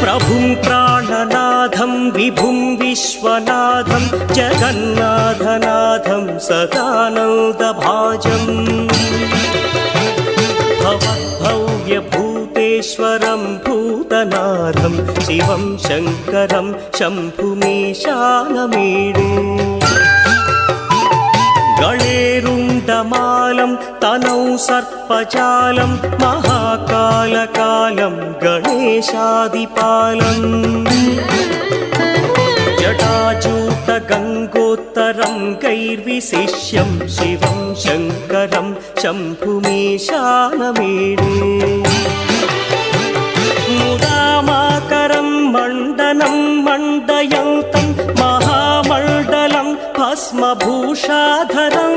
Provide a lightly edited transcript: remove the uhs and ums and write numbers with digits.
प्रभुं प्राणनाथं विभुं विश्वनाथं जगन्नाथनाथं सदानन्दभाजम् भवद्भव्यभूतेश्वरं भूतनाथं शिवं शङ्करं शम्भुमीशानमीडे गणेरुण्डमालं तनौ सर्पजालं महाकालकालं गणेशादिपालम् जटाजूटगङ्गोत्तरं गैर्विशिष्यं शिवं शङ्करं शम्भुमीशानमीडे मुदामाकरं मण्डनं मण्डयन्तं महामण्डलं भस्मभूषाधरं